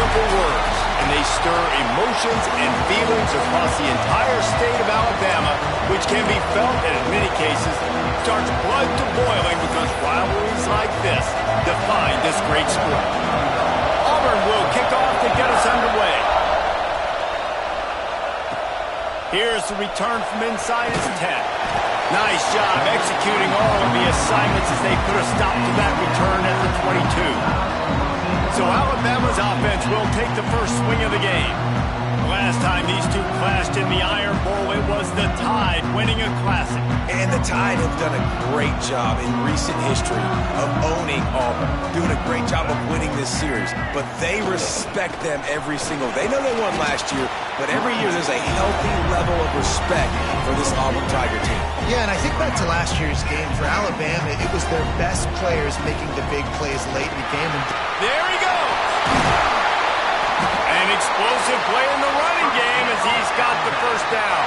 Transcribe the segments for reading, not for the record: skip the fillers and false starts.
powerful words, and they stir emotions and feelings across the entire state of Alabama, which can be felt and in many cases starts blood to boiling because rivalries like this define this great sport. Auburn will kick off to get us underway. Here's the return from inside his 10. Nice job executing all of the assignments as they put a stop to that return at the 22. So Alabama's offense will take the first swing of the game. Last time these two clashed in the Iron Bowl, it was the Tide winning a Classic. And the Tide have done a great job in recent history of owning Auburn, doing a great job of winning this series. But they respect them every single. They know they won last year, but every year there's a healthy level of respect for this Auburn Tiger team. Yeah, and I think back to last year's game for Alabama, it was their best players making the big plays late in the game. And there he goes! An explosive play in the running game as he's got the first down.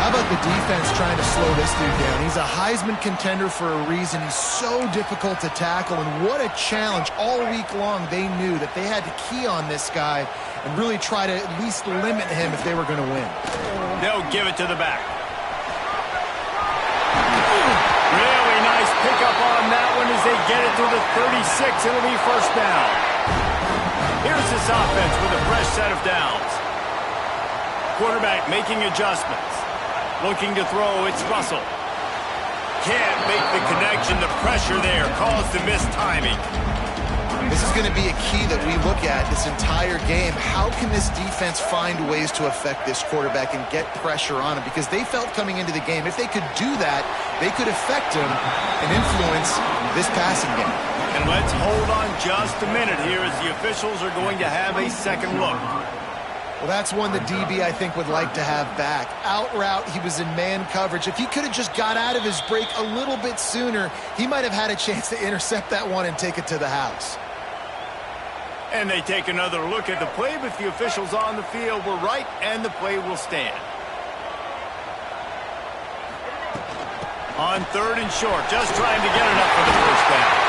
How about the defense trying to slow this dude down? He's a Heisman contender for a reason. He's so difficult to tackle, and what a challenge. All week long, they knew that they had to key on this guy and really try to at least limit him if they were going to win. They'll give it to the back. Really nice pickup on that one as they get it to the 36. It'll be first down. Here's this offense with a fresh set of downs. Quarterback making adjustments. Looking to throw, it's Russell. Can't make the connection. The pressure there caused the missed timing. This is going to be a key that we look at this entire game. How can this defense find ways to affect this quarterback and get pressure on him? Because they felt coming into the game, if they could do that, they could affect him and influence this passing game. And let's hold on just a minute here as the officials are going to have a second look. Well, that's one the DB, I think, would like to have back. Out route, he was in man coverage. If he could have just got out of his break a little bit sooner, he might have had a chance to intercept that one and take it to the house. And they take another look at the play, but the officials on the field were right, and the play will stand. On third and short, just trying to get it up for the first down.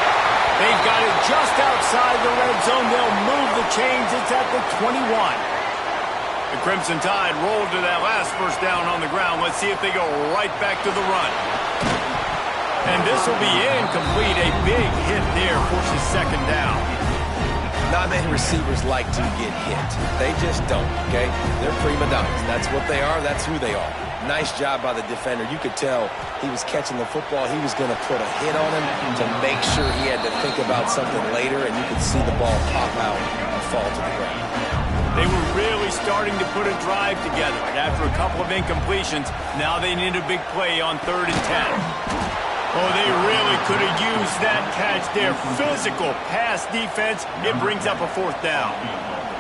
They've got it just outside the red zone. They'll move the chains. It's at the 21. The Crimson Tide rolled to that last first down on the ground. Let's see if they go right back to the run. And this will be incomplete. A big hit there forces second down. Not many receivers like to get hit. They just don't, okay? They're prima donnas. That's what they are. That's who they are. Nice job by the defender. You could tell he was catching the football. He was going to put a hit on him to make sure he had to think about something later, and you could see the ball pop out and fall to the ground. They were really starting to put a drive together, and after a couple of incompletions, now they need a big play on 3rd and 10. Oh, they really could have used that catch there. Physical pass defense. It brings up a fourth down.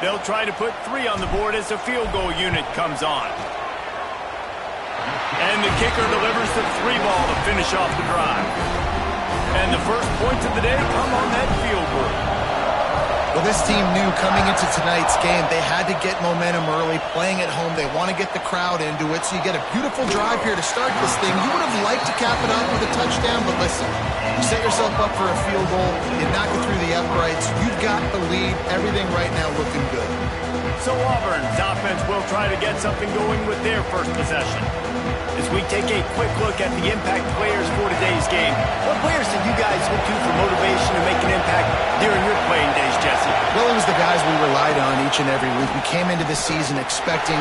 They'll try to put 3 on the board as the field goal unit comes on. And the kicker delivers the 3 ball to finish off the drive. And the first points of the day come on that field goal. Well, this team knew coming into tonight's game they had to get momentum early, playing at home. They want to get the crowd into it, so you get a beautiful drive here to start this thing. You would have liked to cap it off with a touchdown, but listen, you set yourself up for a field goal, you knock it through the uprights, you've got the lead, everything right now looking good. So Auburn's offense will try to get something going with their first possession. As we take a quick look at the impact players for today's game, what players did you guys look to for motivation to make an impact during your playing days, Jesse? Well, it was the guys we relied on each and every week. We came into the season expecting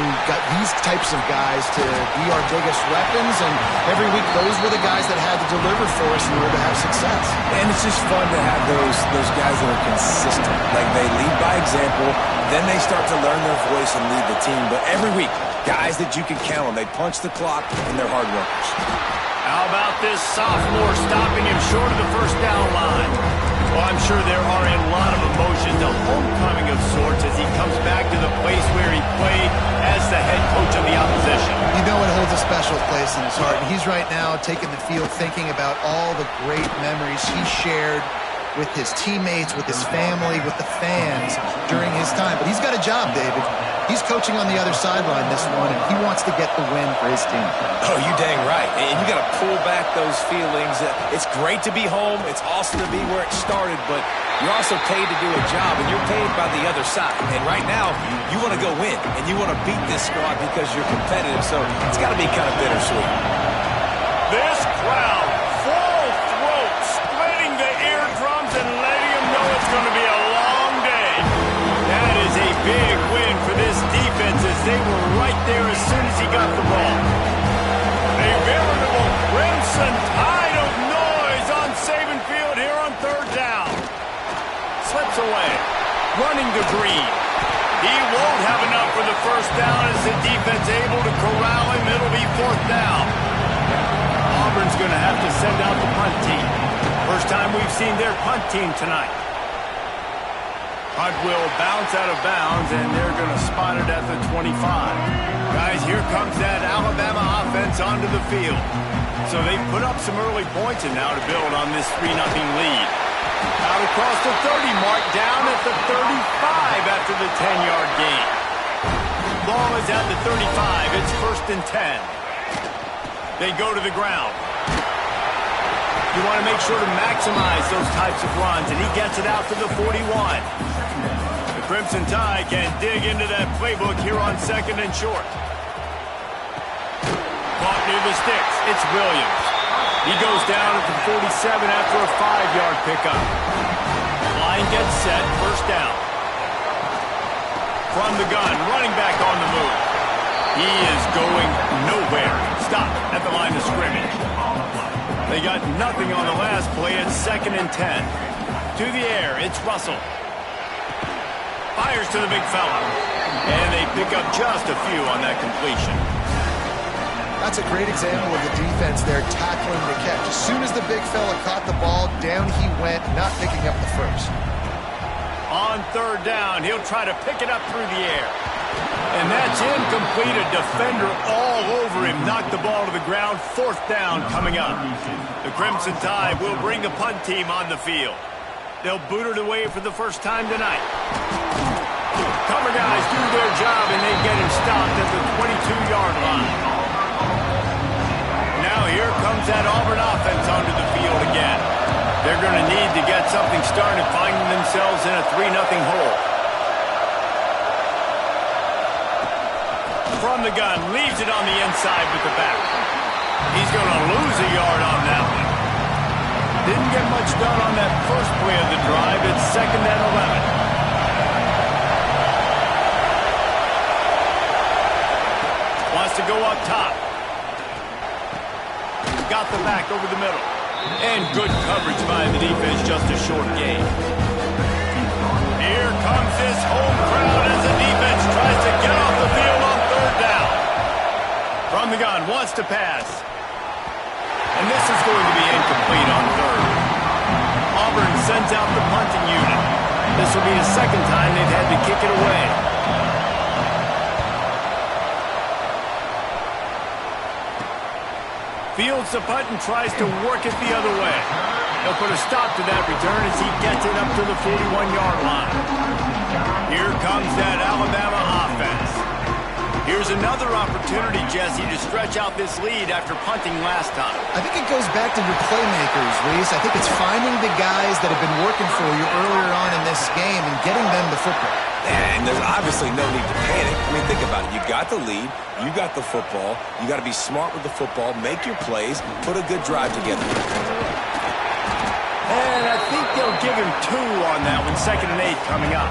these types of guys to be our biggest weapons, and every week those were the guys that had to deliver for us in order to have success. And it's just fun to have those guys that are consistent. Like, they lead by example, then they start to learn their voice and lead the team. But every week, guys that you can count on. They punch the clock, and they're hard workers. How about this sophomore stopping him short of the first down line? Well, I'm sure there are a lot of emotions, a homecoming of sorts, as he comes back to the place where he played as the head coach of the opposition. You know it holds a special place in his heart. And he's right now taking the field thinking about all the great memories he shared with his teammates, with his family, with the fans during his time. But he's got a job, David. He's coaching on the other sideline this one, and he wants to get the win for his team. Oh, you dang right. And you got to pull back those feelings. It's great to be home. It's awesome to be where it started, but you're also paid to do a job, and you're paid by the other side. And right now, you want to go win, and you want to beat this squad because you're competitive, so it's got to be kind of bittersweet. This crowd, full throat, splitting the eardrums and letting them know it's going to be a long day. That is a big win for this defense as they were right there as soon as he got the ball. A veritable crimson tide of noise on Saban Field here on third down. Slips away, running to Green. He won't have enough for the first down as the defense able to corral him. It'll be fourth down. Auburn's going to have to send out the punt team. First time we've seen their punt team tonight. Punt will bounce out of bounds, and they're going to spot it at the 25. Guys, here comes that Alabama offense onto the field. So they put up some early points, and now to build on this 3-0 lead. Out across the 30 mark, down at the 35 after the 10-yard gain. Ball is at the 35. It's 1st and 10. They go to the ground. You want to make sure to maximize those types of runs, and he gets it out to the 41. The Crimson Tide can dig into that playbook here on 2nd and short. Caught near the sticks. It's Williams. He goes down at the 47 after a 5-yard pickup. Line gets set, 1st down. From the gun, running back on the move. He is going nowhere. Stop at the line of scrimmage. They got nothing on the last play. It's 2nd and 10. To the air, it's Russell. Fires to the big fella. And they pick up just a few on that completion. That's a great example of the defense there tackling the catch. As soon as the big fella caught the ball, down he went, not picking up the first. On 3rd down, he'll try to pick it up through the air. And that's incomplete. A defender all over him. Knocked the ball to the ground. 4th down coming up. The Crimson Tide will bring the punt team on the field. They'll boot it away for the first time tonight. Cover guys do their job, and they get him stopped at the 22-yard line. Now here comes that Auburn offense onto the field again. They're going to need to get something started, finding themselves in a 3-0 hole. From the gun, leaves it on the inside with the back. He's going to lose a yard on that one. Didn't get much done on that first play of the drive. It's 2nd and 11. Wants to go up top. Got the back over the middle. And good coverage by the defense, just a short gain. Here comes this home crowd as the defense tries to get off the field on 3rd down. From the gun, wants to pass. And this is going to be incomplete on 3rd. Auburn sends out the punting unit. This will be the 2nd time they've had to kick it away. Fields the punt and tries to work it the other way. They'll put a stop to that return as he gets it up to the 41-yard line. Here comes that Alabama offense. Here's another opportunity, Jesse, to stretch out this lead after punting last time. I think it goes back to your playmakers, Reese. I think it's finding the guys that have been working for you earlier on in this game and getting them the football. And there's obviously no need to panic. I mean, think about it. You got the lead. You got the football. You got to be smart with the football. Make your plays. Put a good drive together. And I think they'll give him 2 on that one. 2nd and 8 coming up.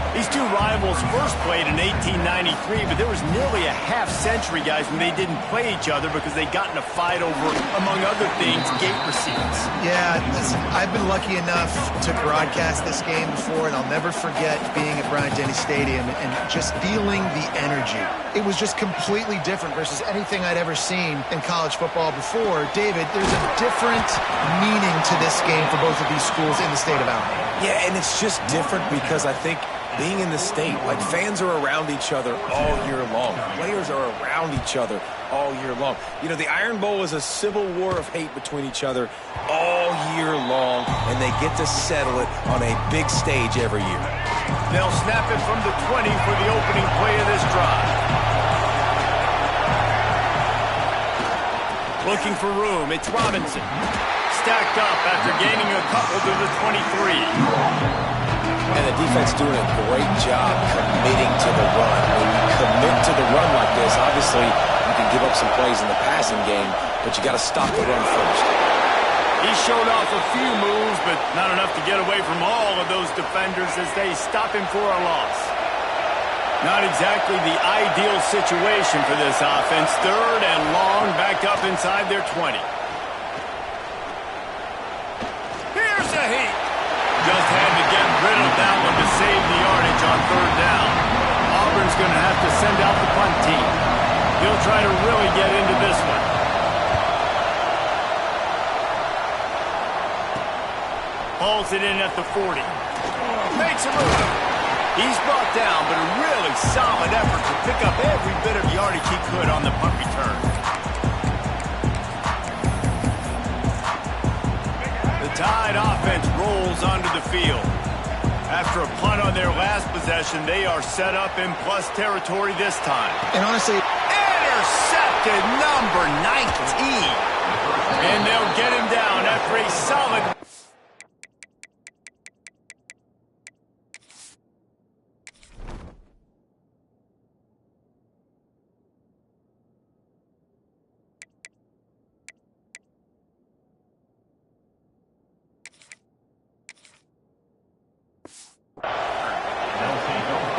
These two rivals first played in 1893, but there was nearly a half-century, guys, when they didn't play each other because they got in a fight over, among other things, gate receipts. Yeah, listen, I've been lucky enough to broadcast this game before, and I'll never forget being at Bryant-Denny Stadium and just feeling the energy. It was just completely different versus anything I'd ever seen in college football before. David, there's a different meaning to this game for both of these schools in the state of Alabama. Yeah, and it's just different because I think being in the state, like fans are around each other all year long. Players are around each other all year long. You know, the Iron Bowl is a civil war of hate between each other all year long, and they get to settle it on a big stage every year. They'll snap it from the 20 for the opening play of this drive. Looking for room, it's Robinson. Stacked up after gaining a couple to the 23. And the defense doing a great job committing to the run. When you commit to the run like this, obviously you can give up some plays in the passing game, but you got to stop the run first. He showed off a few moves, but not enough to get away from all of those defenders as they stop him for a loss. Not exactly the ideal situation for this offense. Third and long, back up inside their 20. Here's a heat. Just had to get rid of that one to save the yardage on third down. Auburn's going to have to send out the punt team. He'll try to really get into this one. Hauls it in at the 40. Makes a move. He's brought down, but a really solid effort to pick up every bit of yardage he could on the punt return. The Tide offense rolls onto the field. After a punt on their last possession, they are set up in plus territory this time. And honestly, intercepted number 19. And they'll get him down after a solid...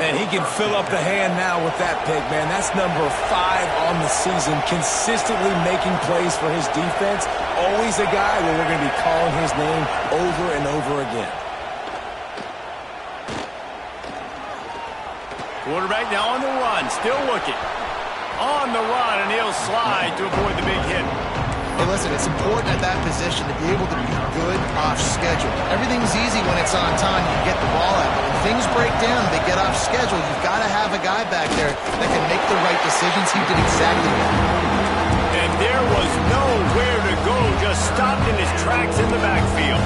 And he can fill up the hand now with that pick, man. That's number 5 on the season, consistently making plays for his defense. Always a guy where we're going to be calling his name over and over again. Quarterback now on the run, still looking. On the run, and he'll slide to avoid the big hit. hey, listen, it's important at that position to be able to be good off schedule. Everything's easy when it's on time, you get the ball out. But when things break down, they get off schedule, you've got to have a guy back there that can make the right decisions. He did exactly that. And there was nowhere to go, just stopped in his tracks in the backfield.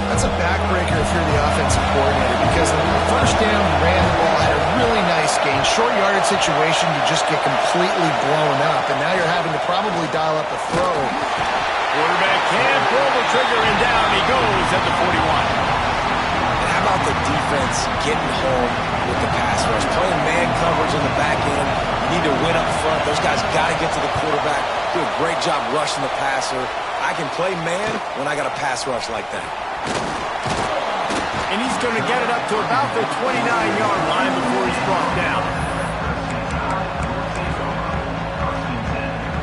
That's a backbreaker if you're the offensive coordinator, because on the first down, you ran the ball, had a really nice gain. Short yardage situation, you just get completely blown up, and now you're having to probably dial up a throw. Quarterback can't pull the trigger, and down he goes at the 41. And how about the defense getting home with the pass rush? Playing man coverage in the back end. You need to win up front. Those guys got to get to the quarterback. Do a great job rushing the passer. I can play man when I got a pass rush like that. And he's going to get it up to about the 29-yard line before he's brought down.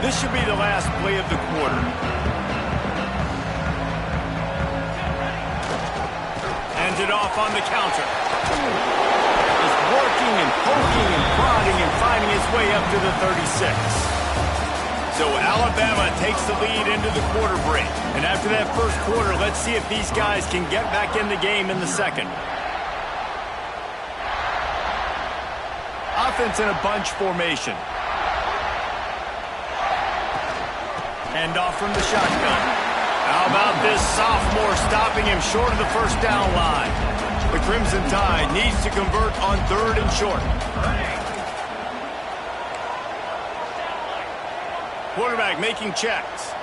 This should be the last play of the quarter. Hands it off on the counter. He's working and poking and prodding and finding his way up to the 36. So Alabama takes the lead into the quarter break. And after that first quarter, let's see if these guys can get back in the game in the second. Offense in a bunch formation. Hand off from the shotgun. How about this sophomore stopping him short of the first down line? The Crimson Tide needs to convert on third and short. Quarterback making checks.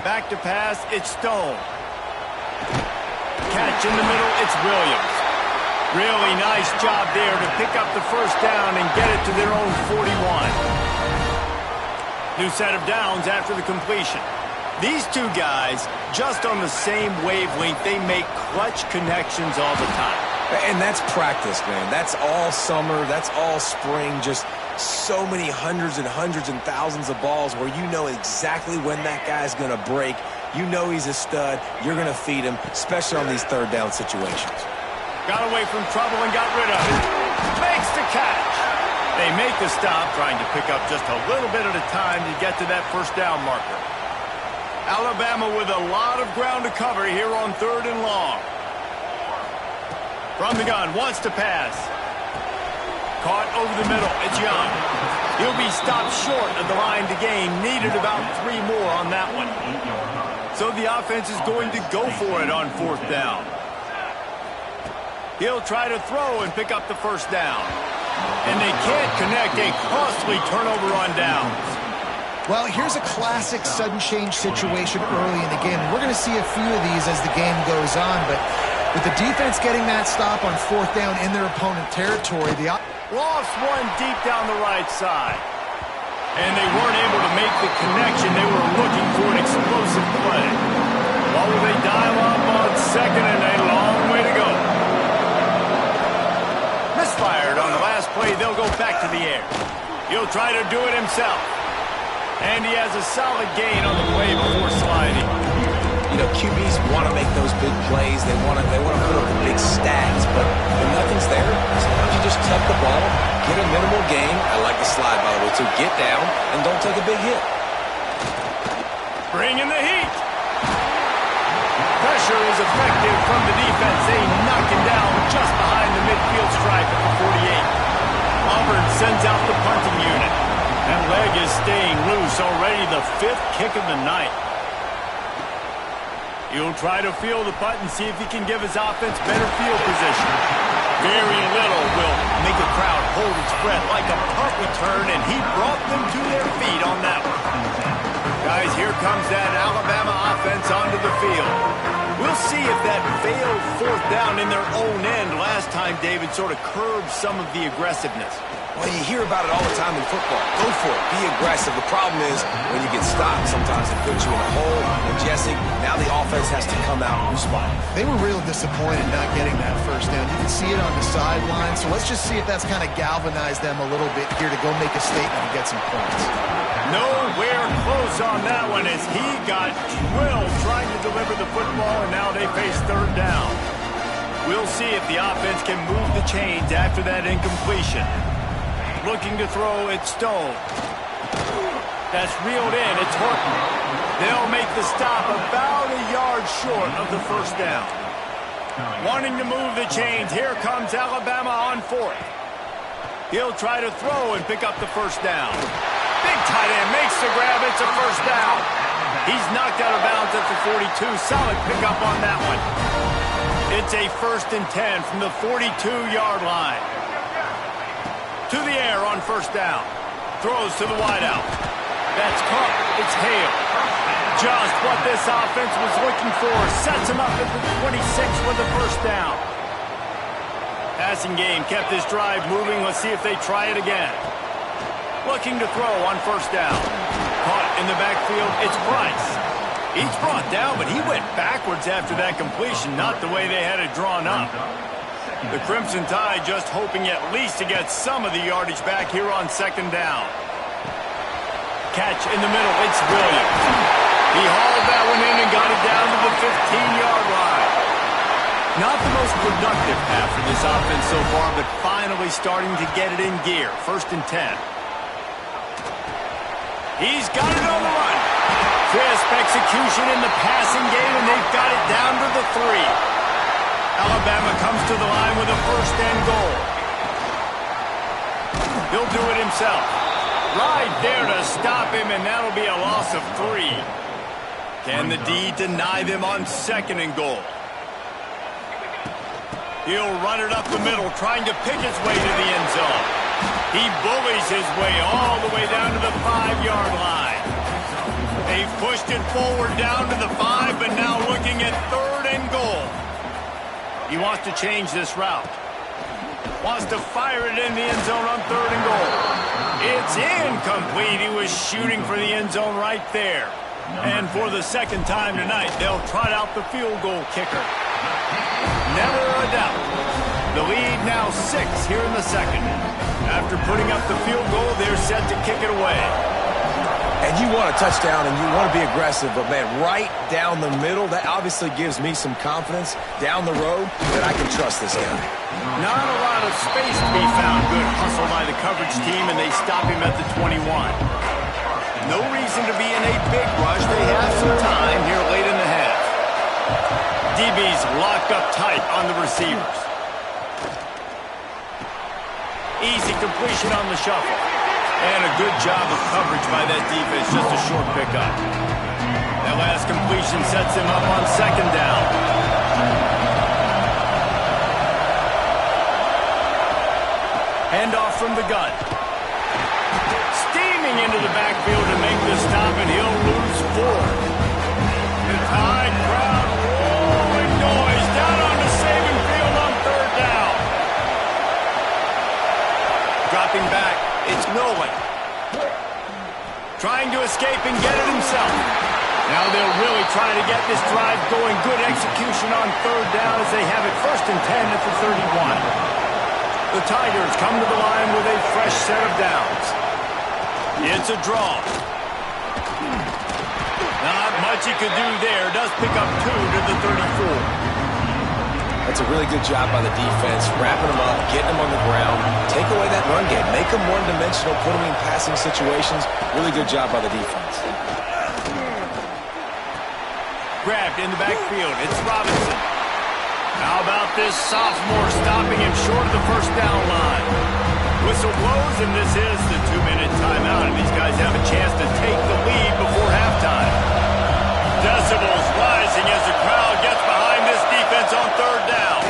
Back to pass, it's Stone. Catch in the middle, it's Williams. Really nice job there to pick up the first down and get it to their own 41. New set of downs after the completion. These two guys, just on the same wavelength, they make clutch connections all the time. And that's practice, man. That's all summer. That's all spring. Just so many hundreds and thousands of balls where you know exactly when that guy's going to break. You know he's a stud. You're going to feed him, especially on these third down situations. Got away from trouble and got rid of it. Makes the catch. They make the stop, trying to pick up just a little bit at a time to get to that first down marker. Alabama with a lot of ground to cover here on third and long. From the gun, wants to pass. Caught over the middle, it's Young. He'll be stopped short of the line to gain. Needed about 3 more on that one. So the offense is going to go for it on fourth down. He'll try to throw and pick up the first down. And they can't connect a costly turnover on downs. Well, here's a classic sudden change situation early in the game. We're going to see a few of these as the game goes on, but with the defense getting that stop on fourth down in their opponent territory, the lost one deep down the right side. And they weren't able to make the connection. They were looking for an explosive play. What will they dial up on second and a long way to go? Misfired on the last play. They'll go back to the air. He'll try to do it himself. And he has a solid gain on the play before sliding. You know, QBs want to make those big plays. They want to put up the big stats, but when nothing's there, sometimes you just tuck the ball, get a minimal gain. I like the slide, by the way, to get down and don't take a big hit. Bring in the heat. Pressure is effective from the defense. They knock him down just behind the midfield stripe at the 48. Auburn sends out the punting unit. That leg is staying loose. Already the 5th kick of the night. He'll try to field the punt and see if he can give his offense better field position. Very little will make a crowd hold its breath like a punt return, and he brought them to their feet on that one. Guys, here comes that Alabama offense onto the field. We'll see if that failed fourth down in their own end last time, David, sort of curbed some of the aggressiveness. Well, you hear about it all the time in football. Go for it. Be aggressive. The problem is when you get stopped, sometimes it puts you in a hole. And Jesse, now the offense has to come out and respond. They were real disappointed not getting that first down. You can see it on the sideline. So let's just see if that's kind of galvanized them a little bit here to go make a statement and get some points. Nowhere close on that one as he got drilled trying to deliver the football, and now they face third down. We'll see if the offense can move the chains after that incompletion. Looking to throw, it's Stone. That's reeled in, it's Horton. They'll make the stop about a yard short of the first down. Wanting to move the chains, here comes Alabama on fourth. He'll try to throw and pick up the first down. Big tight end makes the grab, it's a first down. He's knocked out of bounds at the 42. Solid pickup on that one. It's a 1st and 10 from the 42-yard line. To the air on first down. Throws to the wideout. That's caught. It's Hale. Just what this offense was looking for. Sets him up at the 26 for the first down. Passing game kept this drive moving. Let's see if they try it again. Looking to throw on first down. Caught in the backfield. It's Price. He's brought down, but he went backwards after that completion. Not the way they had it drawn up. The Crimson Tide just hoping at least to get some of the yardage back here on second down. Catch in the middle, it's Williams. He hauled that one in and got it down to the 15-yard line. Not the most productive half for this offense so far, but finally starting to get it in gear. 1st and 10. He's got it on the run. Crisp execution in the passing game, and they've got it down to the 3. Alabama comes to the line with a 1st and goal. He'll do it himself. Right there to stop him, and that'll be a loss of 3. Can the D deny them on 2nd and goal? He'll run it up the middle, trying to pick his way to the end zone. He bullies his way all the way down to the 5-yard line. They've pushed it forward down to the 5, but now looking at 3rd and goal. He wants to change this route. Wants to fire it in the end zone on 3rd and goal. It's incomplete. He was shooting for the end zone right there. And for the 2nd time tonight, they'll trot out the field goal kicker. Never a doubt. The lead now 6 here in the 2nd. After putting up the field goal, they're set to kick it away. And you want a touchdown and you want to be aggressive, but man, right down the middle, that obviously gives me some confidence down the road that I can trust this guy. Not a lot of space to be found. Good hustle by the coverage team, and they stop him at the 21. No reason to be in a big rush. They have some time here late in the half. DB's locked up tight on the receivers. Easy completion on the shuffle. And a good job of coverage by that defense, just a short pickup. That last completion sets him up on 2nd down. Hand off from the gun. Steaming into the backfield to make the stop, and he'll lose 4. The Tide crowd rolling noise down on the Saban field on 3rd down. Dropping back, it's Nolan. Trying to escape and get it himself. Now they'll really try to get this drive going. Good execution on 3rd down as they have it 1st and 10 at the 31. The Tigers come to the line with a fresh set of downs. It's a draw. Not much he could do there. Does pick up 2 to the 34. That's a really good job by the defense, wrapping them up, getting them on the ground, take away that run game, make them one-dimensional, put them in passing situations. Really good job by the defense. Grabbed in the backfield. It's Robinson. How about this sophomore stopping him short of the 1st down line? Whistle blows, and this is the 2-minute timeout, and these guys have a chance to take the lead before halftime. Decibels rising as the crowd gets behind this defense on 3rd down.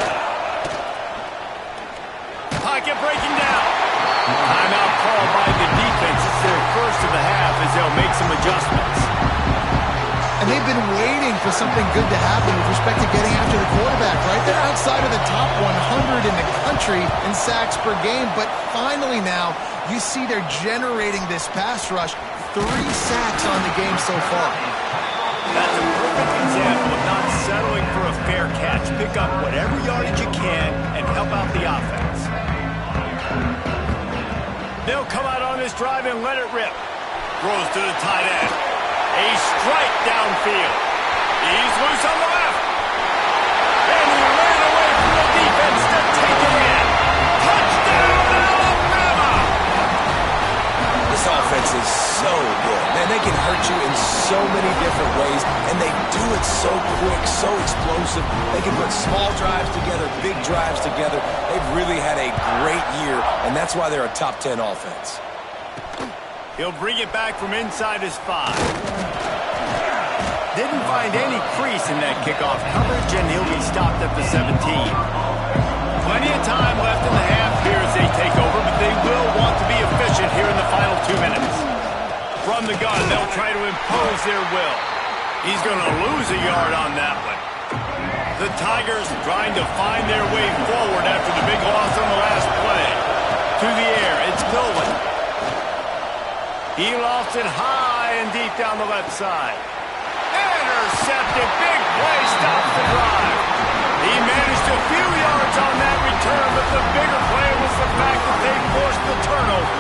Pocket breaking down. Timeout called by the defense. It's their first of the half as they'll make some adjustments. And they've been waiting for something good to happen with respect to getting after the quarterback, right? They're outside of the top 100 in the country in sacks per game, but finally now you see they're generating this pass rush. 3 sacks on the game so far. That's a perfect example of not settling for a fair catch. Pick up whatever yardage you can and help out the offense. They'll come out on this drive and let it rip. Throws to the tight end. A strike downfield. He's loose on the left. And he ran away from the defense to take it in. Touchdown, Alabama! This offense is so good. Man, they can hurt you in so many different ways, and they do it so quick, so explosive. They can put small drives together, big drives together. They've really had a great year, and that's why they're a top 10 offense. He'll bring it back from inside his 5. Didn't find any crease in that kickoff coverage, and he'll be stopped at the 17. Plenty of time left in the half here as they take over, but they will want to be efficient here in the final 2 minutes. From the gun, they'll try to impose their will. He's going to lose a yard on that one. The Tigers trying to find their way forward after the big loss on the last play. To the air, it's Nolan. He lost it high and deep down the left side. Intercepted. Big play stops the drive. He managed a few yards on that return, but the bigger play was the fact that they forced the turnover.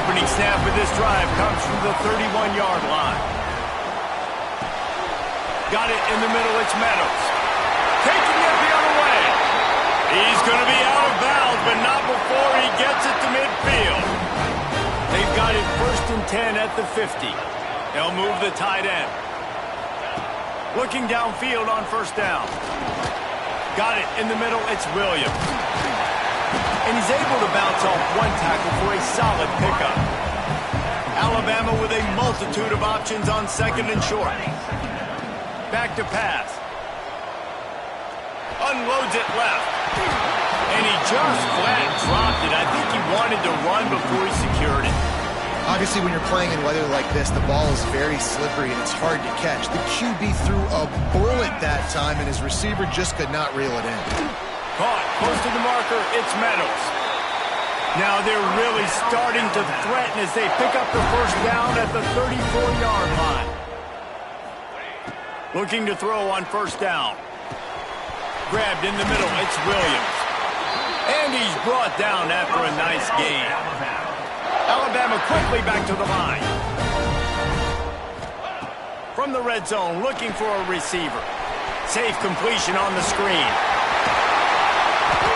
Opening snap of this drive comes from the 31-yard line. Got it in the middle. It's Meadows. Taking it the other way. He's going to be out of bounds, but not before he gets it to midfield. They've got it 1st and 10 at the 50. They'll move the tight end. Looking downfield on 1st down. Got it in the middle. It's Williams. And he's able to bounce off 1 tackle for a solid pickup. Alabama with a multitude of options on 2nd and short. Back to pass. Unloads it left. And he just flat dropped it. I think he wanted to run before he secured it. Obviously, when you're playing in weather like this, the ball is very slippery and it's hard to catch. The QB threw a bullet that time, and his receiver just could not reel it in. Caught close to the marker. It's Meadows. Now they're really starting to threaten as they pick up the 1st down at the 34-yard line. Looking to throw on 1st down. Grabbed in the middle. It's Williams. And he's brought down after a nice gain. Alabama quickly back to the line. From the red zone, looking for a receiver. Safe completion on the screen.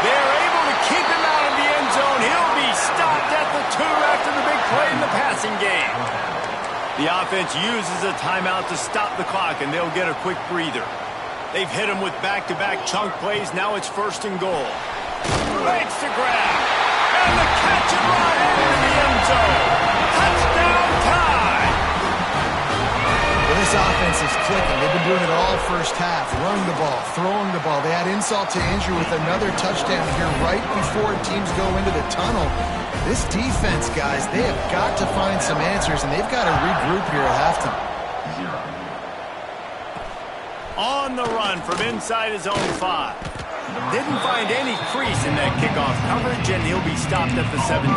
They're able to keep him out of the end zone. He'll be stopped at the 2 after the big play in the passing game. The offense uses a timeout to stop the clock, and they'll get a quick breather. They've hit him with back-to-back chunk plays. Now it's 1st and goal. Makes the grab. And the catch and run into the end zone. Touchdown, Tide. Well, this This offense is clicking. They've been doing it all first half, running the ball, throwing the ball. They had insult to injury with another touchdown here right before teams go into the tunnel. This defense, guys, they have got to find some answers, and they've got to regroup here at halftime. On the run from inside his own 5. Didn't find any crease in that kickoff coverage, and he'll be stopped at the 17.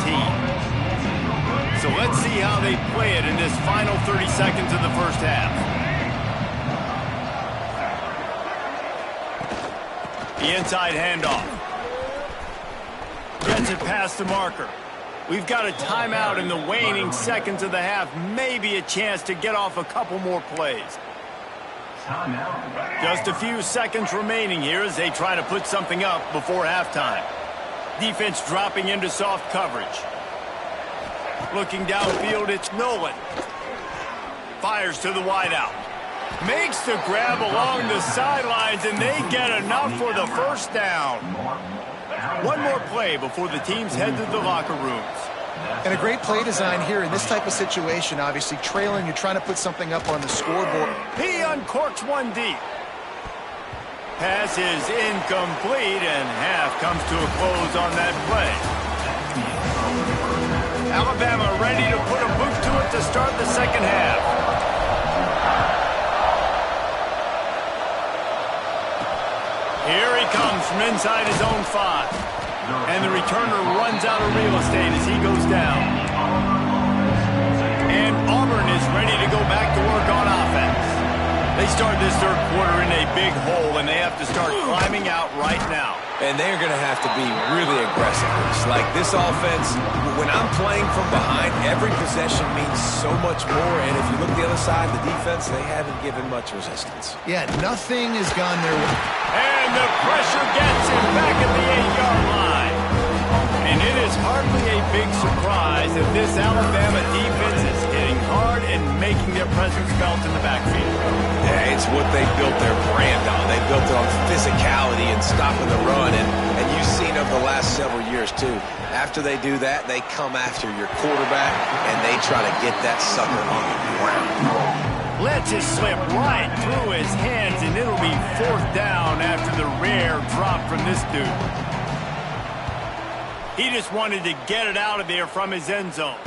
So let's see how they play it in this final 30 seconds of the first half. The inside handoff. Gets it past the marker. We've got a timeout in the waning seconds of the half. Maybe a chance to get off a couple more plays. Just a few seconds remaining here as they try to put something up before halftime. Defense dropping into soft coverage. Looking downfield, it's Nolan. Fires to the wideout. Makes the grab along the sidelines, and they get enough for the first down. One more play before the teams head to the locker rooms. And a great play design here in this type of situation. Obviously, trailing, you're trying to put something up on the scoreboard. He uncorks one deep. Pass is incomplete, and half comes to a close on that play. Alabama ready to put a boot to it to start the second half. Here he comes from inside his own 5. And the returner runs out of real estate as he goes down. And Auburn is ready to go back to work on offense. They start this third quarter in a big hole, and they have to start climbing out right now. And they're going to have to be really aggressive. It's like this offense, when I'm playing from behind, every possession means so much more. And if you look at the other side, the defense, they haven't given much resistance. Yeah, nothing has gone their way. And the pressure gets him back at the 8-yard line. And it is hardly a big surprise that this Alabama defense is hitting hard and making their presence felt in the backfield. Yeah, it's what they built their brand on. They built it on physicality and stopping the run. And you've seen over the last several years, too. After they do that, they come after your quarterback, and they try to get that sucker on the ground. Lets it slip right through his hands, and it'll be 4th down after the rare drop from this dude. He just wanted to get it out of there from his end zone.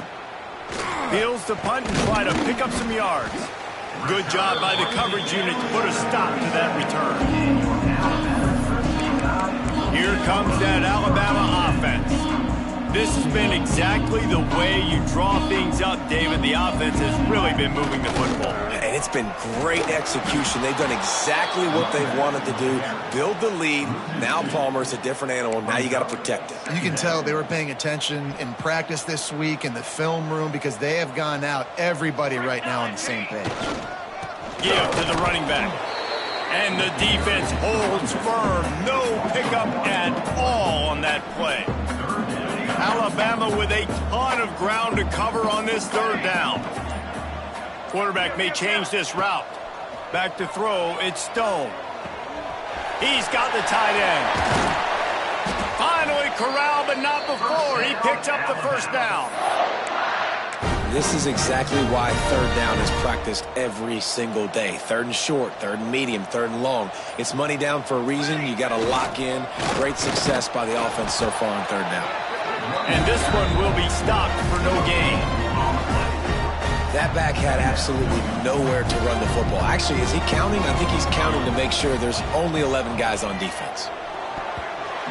Feels the punt and try to pick up some yards. Good job by the coverage unit to put a stop to that return. Here comes that Alabama offense. This has been exactly the way you draw things up, David. The offense has really been moving the football. And it's been great execution. They've done exactly what they've wanted to do. Build the lead. Now Palmer's a different animal. Now you got to protect it. You can tell they were paying attention in practice this week in the film room because they have gone out, everybody right now on the same page. Give to the running back. And the defense holds firm. No pickup at all on that play. Alabama with a ton of ground to cover on this third down. Quarterback may change this route. Back to throw, it's Stone. He's got the tight end. Finally corralled, but not before. He picks up the first down. This is exactly why third down is practiced every single day. Third and short, third and medium, third and long. It's money down for a reason. You got to lock in. Great success by the offense so far on third down. And this one will be stopped for no gain. That back had absolutely nowhere to run the football. Actually, is he counting? I think he's counting to make sure there's only 11 guys on defense.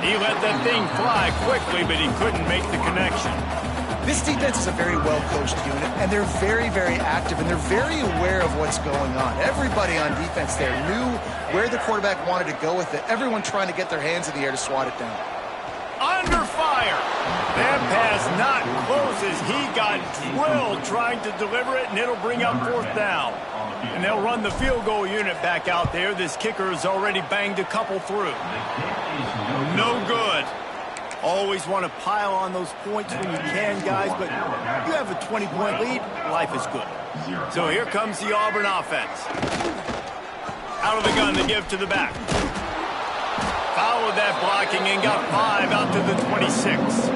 He let that thing fly quickly, but he couldn't make the connection. This defense is a very well-coached unit, and they're very, very active, and they're very aware of what's going on. Everybody on defense there knew where the quarterback wanted to go with it. Everyone trying to get their hands in the air to swat it down. Under fire. That pass not close as he got drilled trying to deliver it, and it'll bring up 4th down. And they'll run the field goal unit back out there. This kicker has already banged a couple through. No good. Always want to pile on those points when you can, guys, but you have a 20-point lead, life is good. So here comes the Auburn offense. Out of the gun, they give to the back. Followed that blocking and got 5 out to the 26.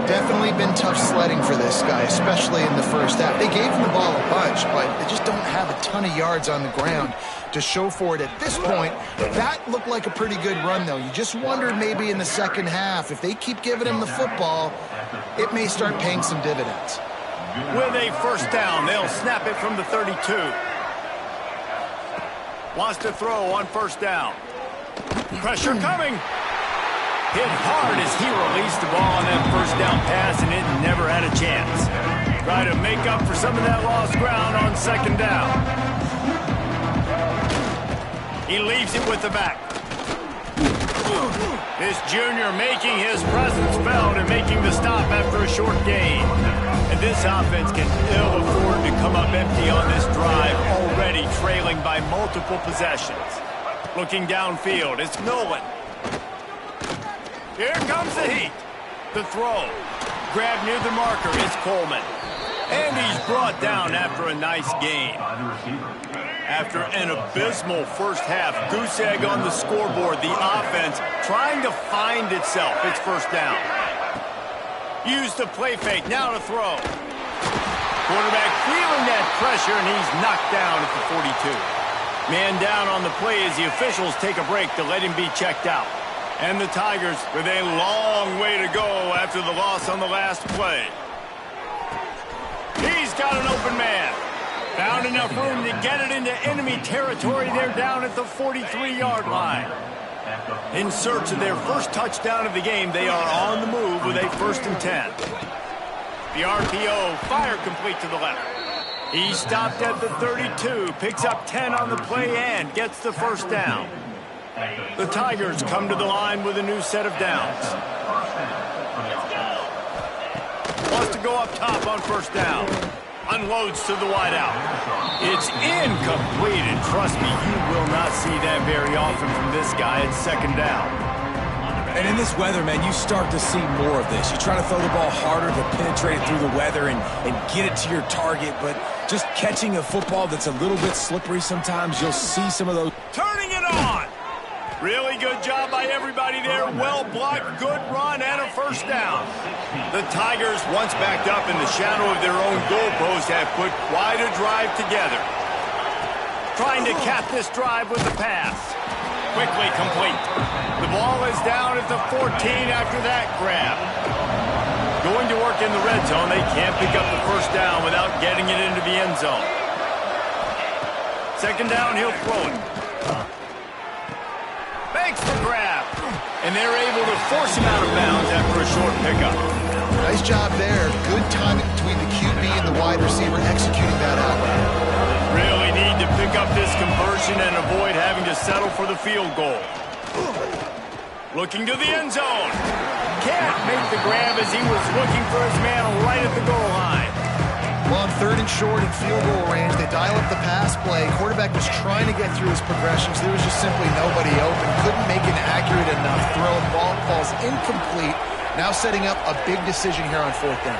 Definitely been tough sledding for this guy, especially in the first half. They gave him the ball a bunch, but they just don't have a ton of yards on the ground to show for it. At this point, that looked like a pretty good run, though. You just wondered maybe in the second half, if they keep giving him the football, it may start paying some dividends. With a first down, they'll snap it from the 32. Wants to throw on first down. Pressure coming. Hit hard as he released the ball on that first down pass, and it never had a chance. Try to make up for some of that lost ground on second down. He leaves it with the back. This junior making his presence felt and making the stop after a short gain. And this offense can ill afford to come up empty on this drive, already trailing by multiple possessions. Looking downfield, it's Nolan. Here comes the heat. The throw. Grab near the marker is Coleman. And he's brought down after a nice gain. After an abysmal first half, goose egg on the scoreboard, the offense trying to find itself. It's first down. Use the play fake, now to throw. Quarterback feeling that pressure, and he's knocked down at the 42. Man down on the play as the officials take a break to let him be checked out. And the Tigers with a long way to go after the loss on the last play. He's got an open man. Found enough room to get it into enemy territory. They're down at the 43-yard line. In search of their first touchdown of the game, they are on the move with a 1st and 10. The RPO, fire complete to the left. He stopped at the 32, picks up 10 on the play and gets the first down. The Tigers come to the line with a new set of downs. Wants to go up top on first down. Unloads to the wideout. It's incomplete, and trust me, you will not see that very often from this guy at second down. And in this weather, man, you start to see more of this. You try to throw the ball harder to penetrate it through the weather and get it to your target, but just catching a football that's a little bit slippery sometimes, you'll see some of those. Turning it on. Really good job by everybody there. Well blocked, good run, and a first down. The Tigers, once backed up in the shadow of their own goalpost, have put quite a drive together. Trying to cap this drive with the pass. Quickly complete. The ball is down at the 14 after that grab. Going to work in the red zone. They can't pick up the first down without getting it into the end zone. Second down, he'll throw it. Makes the grab. And they're able to force him out of bounds after a short pickup. Nice job there. Good timing between the QB and the wide receiver executing that out. Really need to pick up this conversion and avoid having to settle for the field goal. Looking to the end zone. Can't make the grab as he was looking for his man right at the goal line. Well, on 3rd and short and field goal range, they dial up the pass play. Quarterback was trying to get through his progressions. There was just simply nobody open. Couldn't make an accurate enough throw. The ball falls incomplete. Now setting up a big decision here on 4th down.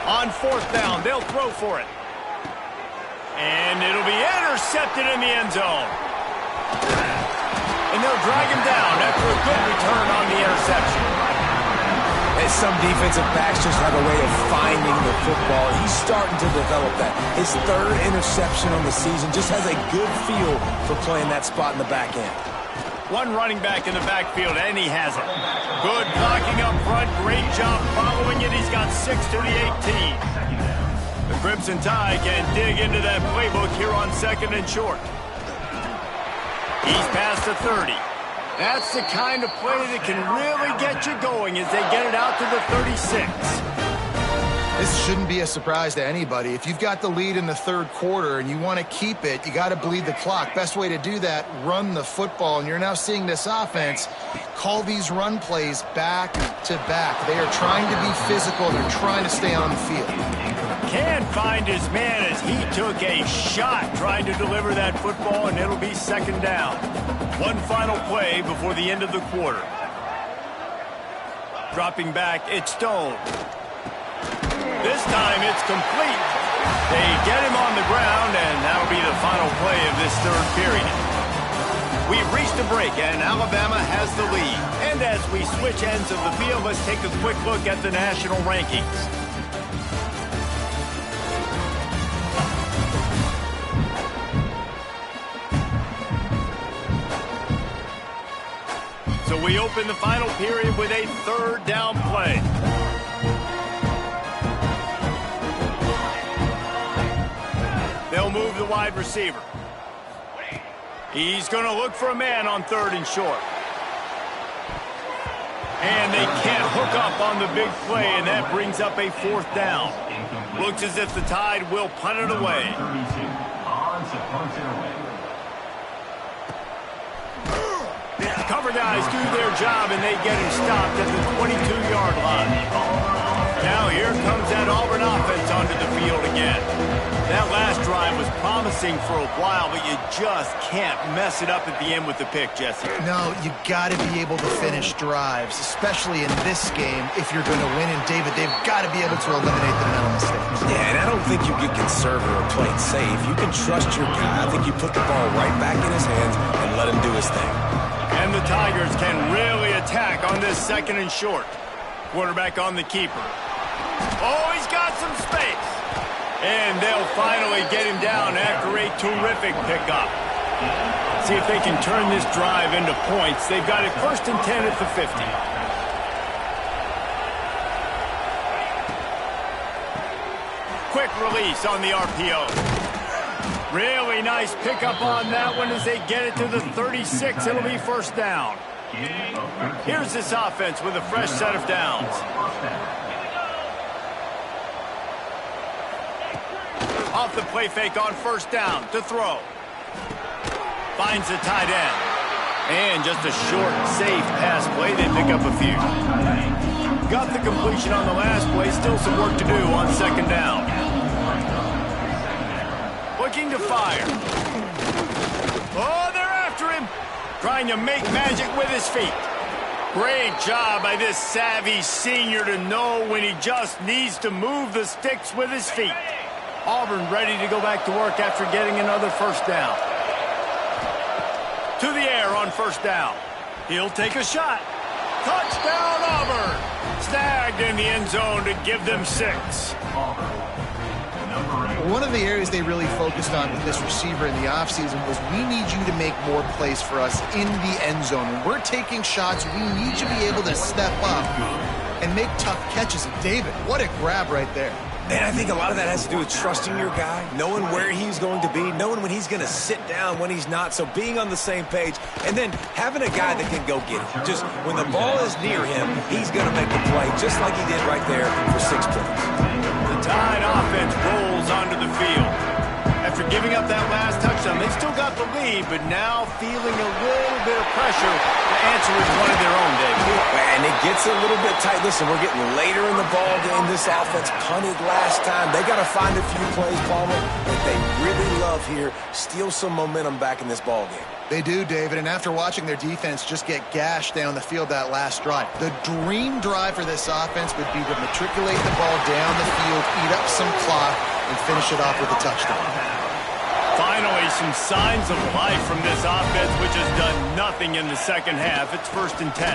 On 4th down, they'll throw for it. And it'll be intercepted in the end zone. And they'll drag him down after a good return on the interception. As some defensive backs just have a way of finding the football. He's starting to develop that. His 3rd interception on the season, just has a good feel for playing that spot in the back end. One running back in the backfield, and he has it. Good blocking up front. Great job following it. He's got 6 to the 18. The Crimson Tide can dig into that playbook here on 2nd and short. He's past the 30. That's the kind of play that can really get you going as they get it out to the 36. This shouldn't be a surprise to anybody. If you've got the lead in the 3rd quarter and you want to keep it, you got to bleed the clock. Best way to do that, run the football. And you're now seeing this offense call these run plays back to back. They are trying to be physical. They're trying to stay on the field. Can't find his man as he took a shot trying to deliver that football, and it'll be 2nd down. One final play before the end of the quarter. Dropping back, it's Stone. This time it's complete. They get him on the ground, and that'll be the final play of this 3rd period. We've reached a break, and Alabama has the lead. And as we switch ends of the field, let's take a quick look at the national rankings. we open the final period with a third down play. They'll move the wide receiver. He's going to look for a man on 3rd and short. And they can't hook up on the big play, and that brings up a 4th down. Looks as if the Tide will punt it away. Cover guys do their job, and they get him stopped at the 22-yard line. Now here comes that Auburn offense onto the field again. That last drive was promising for a while, but you just can't mess it up at the end with the pick, Jesse. No, you got to be able to finish drives, especially in this game. If you're going to win, and David, they've got to be able to eliminate the mental mistakes. Yeah, and I don't think you get conservative or play it safe. You can trust your guy. I think you put the ball right back in his hands and let him do his thing. And the Tigers can really attack on this 2nd and short. Quarterback on the keeper. Oh, he's got some space. And they'll finally get him down after a terrific pickup. See if they can turn this drive into points. They've got it 1st and 10 at the 50. Quick release on the RPO. Really nice pickup on that one as they get it to the 36. It'll be 1st down. Here's this offense with a fresh set of downs. Off the play fake on 1st down to throw. Finds the tight end. And just a short, safe pass play. They pick up a few. Got the completion on the last play. Still some work to do on 2nd down. Looking to fire. Oh, they're after him. Trying to make magic with his feet. Great job by this savvy senior to know when he just needs to move the sticks with his feet. Auburn ready to go back to work after getting another 1st down. To the air on 1st down. He'll take a shot. Touchdown, Auburn. Snagged in the end zone to give them 6. One of the areas they really focused on with this receiver in the offseason was we need you to make more plays for us in the end zone. When we're taking shots, we need you to be able to step up and make tough catches. And David, what a grab right there. And I think a lot of that has to do with trusting your guy, knowing where he's going to be, knowing when he's going to sit down, when he's not, so being on the same page, and then having a guy that can go get it. Just when the ball is near him, he's going to make a play, just like he did right there for 6 points. The Tide offense rolls onto the field. After giving up that last touchdown, they still got the lead, but now feeling a little bit of pressure to answer with one of their own, David. And it gets a little bit tight. Listen, we're getting later in the ball game. This offense punted last time. They got to find a few plays, Palmer, that they really love here. Steal some momentum back in this ball game. They do, David, and after watching their defense just get gashed down the field that last drive, the dream drive for this offense would be to matriculate the ball down the field, eat up some clock, and finish it off with a touchdown. Finally, some signs of life from this offense, which has done nothing in the 2nd half. It's 1st and 10.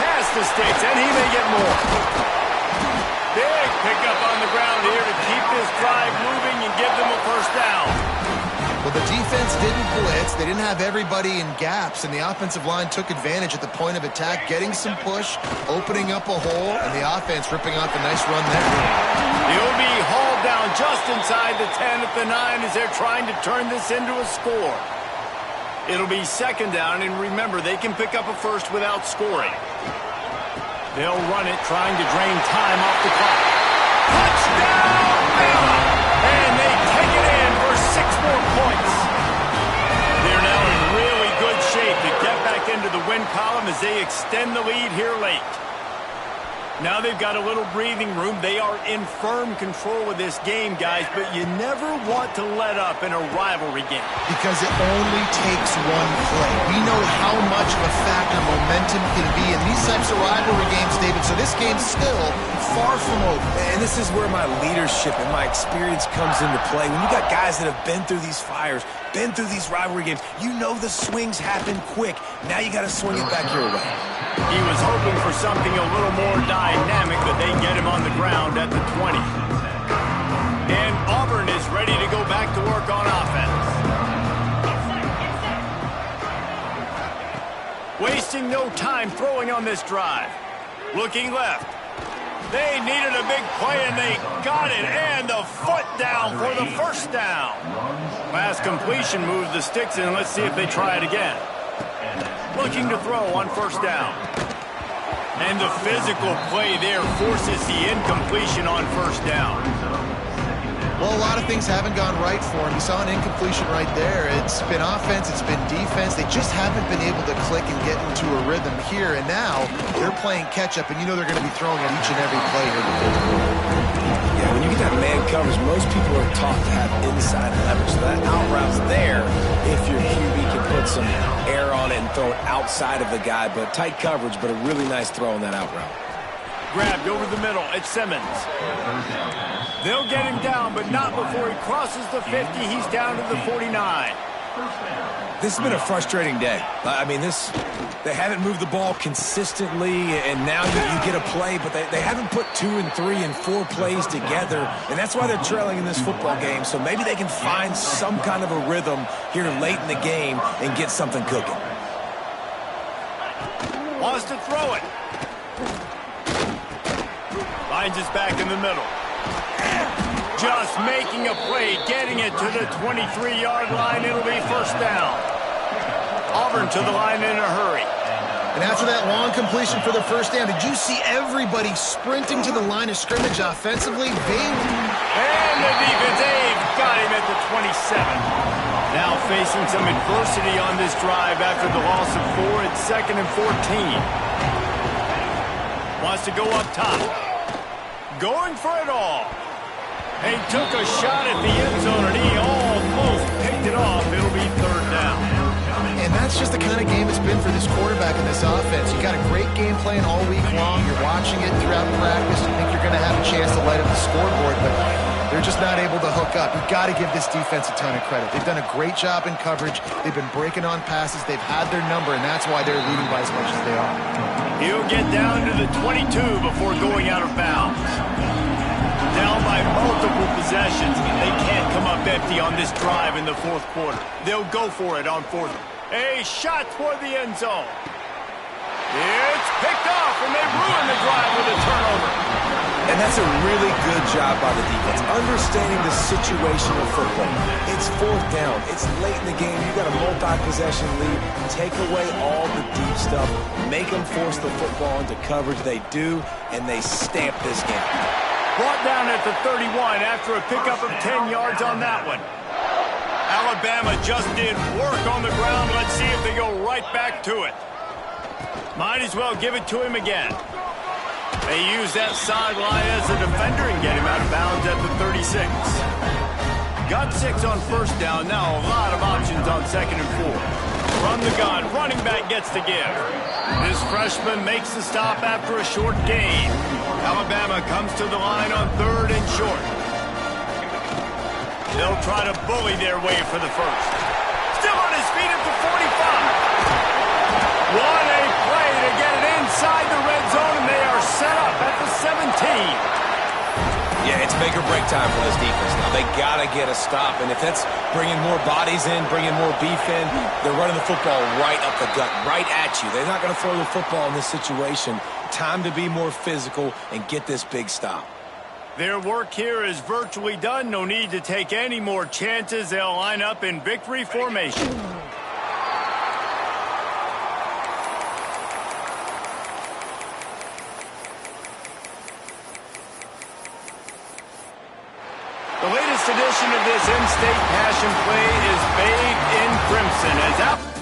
Pass the sticks, and he may get more. Big pickup on the ground here to keep this drive moving and give them a 1st down. Well, the defense didn't blitz. They didn't have everybody in gaps, and the offensive line took advantage at the point of attack, getting some push, opening up a hole, and the offense ripping off a nice run there. He'll be hauled down just inside the 10 at the 9 as they're trying to turn this into a score. It'll be 2nd down, and remember, they can pick up a 1st without scoring. They'll run it, trying to drain time off the clock. Touchdown, Bama! And they take it in for 6 more points. They're now in really good shape to get back into the win column as they extend the lead here late. Now they've got a little breathing room. They are in firm control of this game, guys, but you never want to let up in a rivalry game. Because it only takes one play. We know how much of a factor momentum can be in these types of rivalry games, David, so this game's still far from over. And this is where my leadership and my experience comes into play. When you got guys that have been through these fires, been through these rivalry games, you know the swings happen quick. Now you got to swing it back your way. He was hoping for something a little more dynamic, but they get him on the ground at the 20. And Auburn is ready to go back to work on offense. wasting no time throwing on this drive. Looking left. They needed a big play, and they got it. And the foot down for the first down. Pass completion moves the sticks in. Let's see if they try it again. Looking to throw on first down. And the physical play there forces the incompletion on first down. Well, a lot of things haven't gone right for him. You saw an incompletion right there. It's been offense, it's been defense. They just haven't been able to click and get into a rhythm here. And now they're playing catch-up, and you know they're going to be throwing at each and every play here in the fourth quarter. Yeah, when you get that man coverage, most people are taught to have inside leverage. So that out route's there if your QB can put some air on it and throw it outside of the guy. But tight coverage, but a really nice throw on that out route. Grabbed over the middle. It's Simmons. They'll get him down, but not before he crosses the 50. He's down to the 49. This has been a frustrating day. I mean, they haven't moved the ball consistently, and now you get a play, but they haven't put 2 and 3 and 4 plays together, and that's why they're trailing in this football game. So maybe they can find some kind of a rhythm here late in the game and get something cooking. Wants to throw it. Finds us back in the middle. Just making a play, getting it to the 23-yard line. It'll be first down. Auburn to the line in a hurry. And after that long completion for the first down, did you see everybody sprinting to the line of scrimmage offensively? And the defense, they've got him at the 27. Now facing some adversity on this drive after the loss of 4. It's 2nd and 14. Wants to go up top. Going for it all. He took a shot at the end zone, and he almost picked it off. It'll be third down. And that's just the kind of game it's been for this quarterback in this offense. You got a great game plan all week long. You're watching it throughout practice. You think you're going to have a chance to light up the scoreboard, but they're just not able to hook up. You've got to give this defense a ton of credit. They've done a great job in coverage. They've been breaking on passes. They've had their number, and that's why they're leading by as much as they are. He'll get down to the 22 before going out of bounds. Down by multiple possessions. They can't come up empty on this drive in the fourth quarter. They'll go for it on fourth. A shot toward the end zone. It's picked off, and they ruin the drive with a turnover. And that's a really good job by the defense, understanding the situation of football. It's fourth down. It's late in the game. You got a multi-possession lead. Take away all the deep stuff. Make them force the football into coverage. They do, and they stamp this game. Brought down at the 31 after a pickup of 10 yards on that one. Alabama just did work on the ground. Let's see if they go right back to it. Might as well give it to him again. They use that sideline as a defender and get him out of bounds at the 36. Got 6 on first down. Now a lot of options on 2nd and 4. From the gun, running back gets the give. This freshman makes the stop after a short gain. Alabama comes to the line on 3rd and short. They'll try to bully their way for the first. Still on his feet at the 45. What a play to get it inside the red zone, and they are set up at the 17. Yeah, it's make or break time for this defense now. They got to get a stop, and if that's bringing more bodies in, bringing more beef in, they're running the football right up the gut, right at you. They're not going to throw the football in this situation. Time to be more physical and get this big stop. Their work here is virtually done. No need to take any more chances. They'll line up in victory formation. The latest edition of this in-state passion play is bathed in crimson as out.